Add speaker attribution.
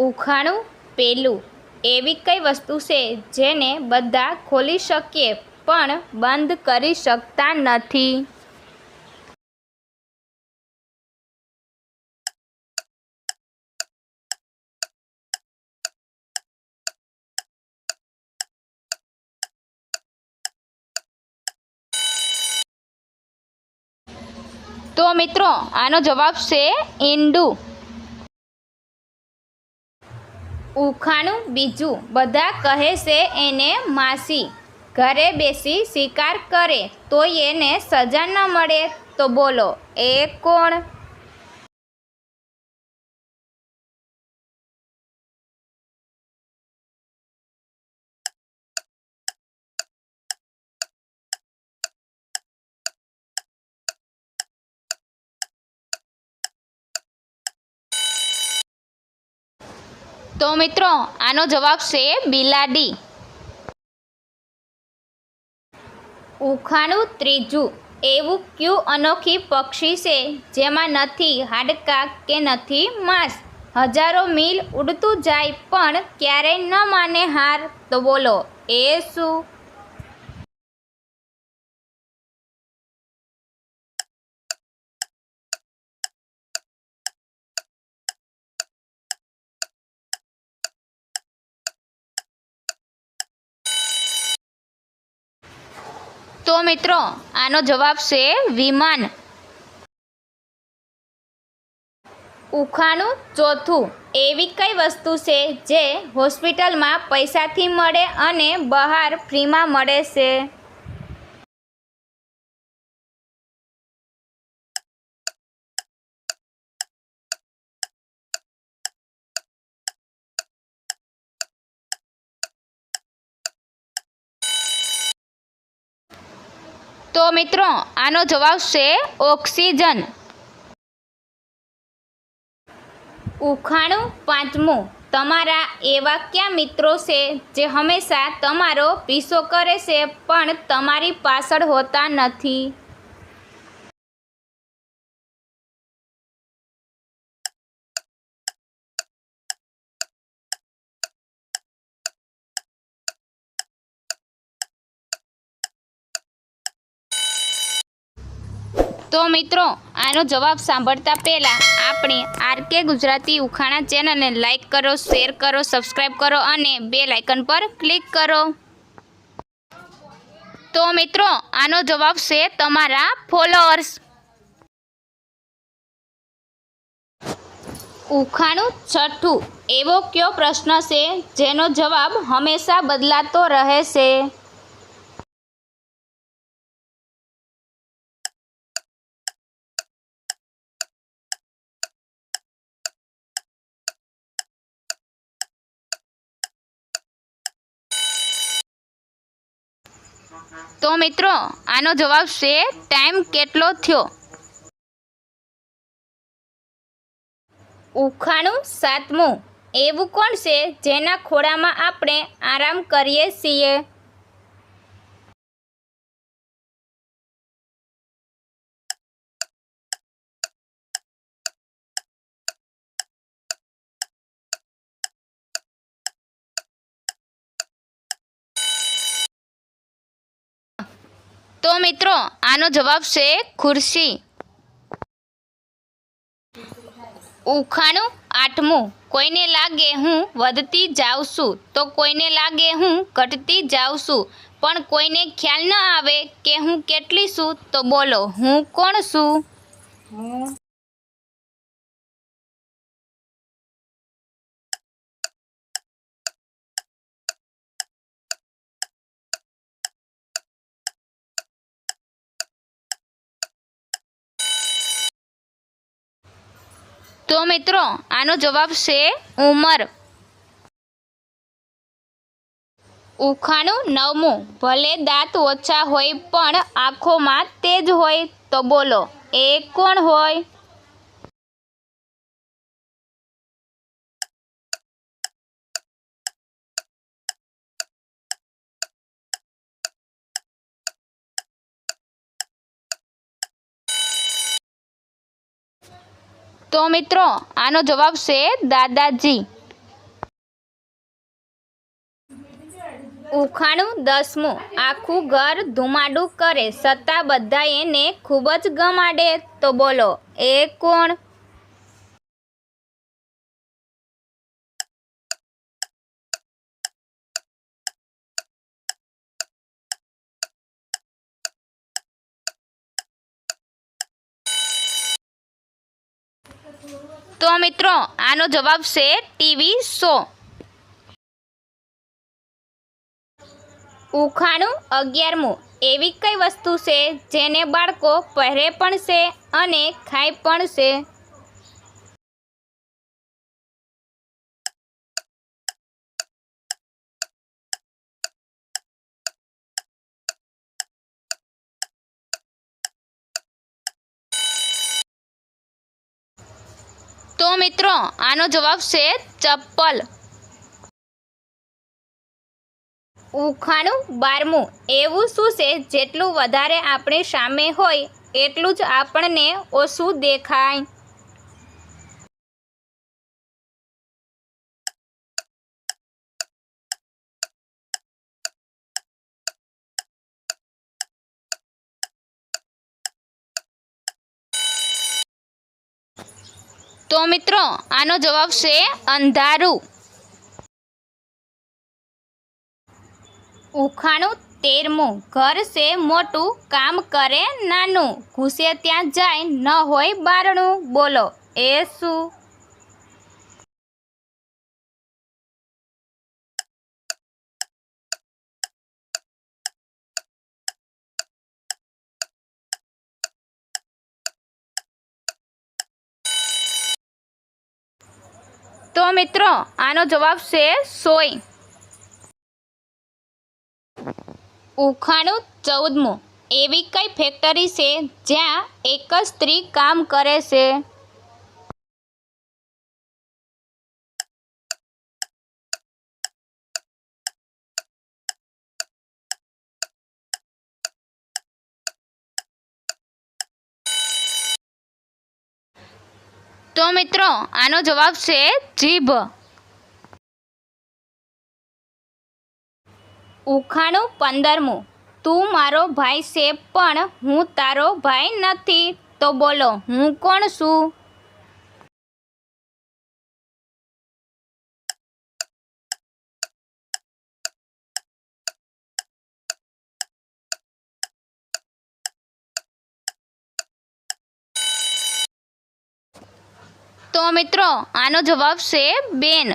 Speaker 1: ઉખાણું પેલું એવી કઈ વસ્તુ છે જેને બધા ખોલી શકીએ પણ બંધ કરી શકતા નથી? તો મિત્રો આનો જવાબ છે ઈંડું. ઉખાણું બીજું બધા કહે છે એને માસી, ઘરે બેસી શિકાર કરે તોય એને સજા ન મળે, તો બોલો એ કોણ? તો મિત્રો આનો જવાબ છે બિલાડી. ઉખાણું ત્રીજું એવું કયું અનોખી પક્ષી છે જેમાં નથી હાડકાં કે નથી માંસ, હજારો મીલ ઉડતું જાય પણ ક્યારેય ન માને હાર, તો બોલો એ શું? તો મિત્રો આનો જવાબ છે વિમાન. ઉખાણું ચોથું એવી કઈ વસ્તુ છે જે હોસ્પિટલમાં પૈસાથી મળે અને બહાર ફ્રીમાં મળે છે? તો મિત્રો આનો જવાબ છે ઓક્સિજન. ઉખાણું પાંચમું તમારા એવા કયા મિત્રો છે જે હંમેશા તમારો પીછો કરે છે પણ તમારી પાછળ હોતા નથી? તો મિત્રો આનો જવાબ સાંભળતા પહેલાં આપણે આરકે ગુજરાતી ઉખાણા ચેનલને લાઈક કરો, શેર કરો, સબસ્ક્રાઈબ કરો અને બેલ આઇકન પર ક્લિક કરો. તો મિત્રો આનો જવાબ છે તમારા ફોલોઅર્સ. ઉખાણું છઠ્ઠું એવો કયો પ્રશ્ન છે જેનો જવાબ હંમેશા બદલાતો રહે છે? તો મિત્રો આનો જવાબ છે ટાઈમ કેટલો થયો. ઉખાણું સાતમું એવું કોણ છે જેના ખોળામાં આપણે આરામ કરીએ છીએ? તો મિત્રો આનો જવાબ છે ખુરશી. ઉખાણું આઠમું કોઈને લાગે હું વધતી જાઉં છું તો કોઈને લાગે હું ઘટતી જાઉં છું, પણ કોઈને ખ્યાલ ન આવે કે હું કેટલી છું, તો બોલો હું કોણ છું? તો મિત્રો આનો જવાબ છે ઉંમર. ઉખાણું નવમું ભલે દાંત ઓછા હોય પણ આંખોમાં તેજ હોય, તો બોલો એ કોણ હોય? તો મિત્રો આનો જવાબ છે દાદાજી. ઉખાણું 10મું આખું ઘર ધુમાડું કરે છતાં બધા એને ખૂબ જ ગમાડે તો બોલો એ કોણ? તો મિત્રો આનો જવાબ છે ટીવી શો. ઉખાણું 11મું એવી કઈ વસ્તુ છે જેને બાળકો પહેરે પણ છે અને ખાય પણ છે? તો મિત્રો આનો જવાબ છે ચપ્પલ. ઉખાણું 12મું એવું શું છે જેટલું વધારે આપણી સામે હોય એટલું જ આપણને ઓછું દેખાય? તો મિત્રો આનો જવાબ છે અંધારું. ઉખાણું 13મું ઘર છે મોટું કામ કરે નાનું ઘૂસે ત્યાં જાય ન હોય બારણું બોલો એ શું? તો મિત્રો આનો જવાબ છે સોય. ઉખાણું 14મું એવી કઈ ફેક્ટરી છે જ્યાં એક જ સ્ત્રી કામ કરે છે? તો મિત્રો આનો જવાબ છે જીભ. ઉખાણું 15મું તું મારો ભાઈ છે પણ હું તારો ભાઈ નથી તો બોલો હું કોણ છું? તો મિત્રો આનો જવાબ છે બેન.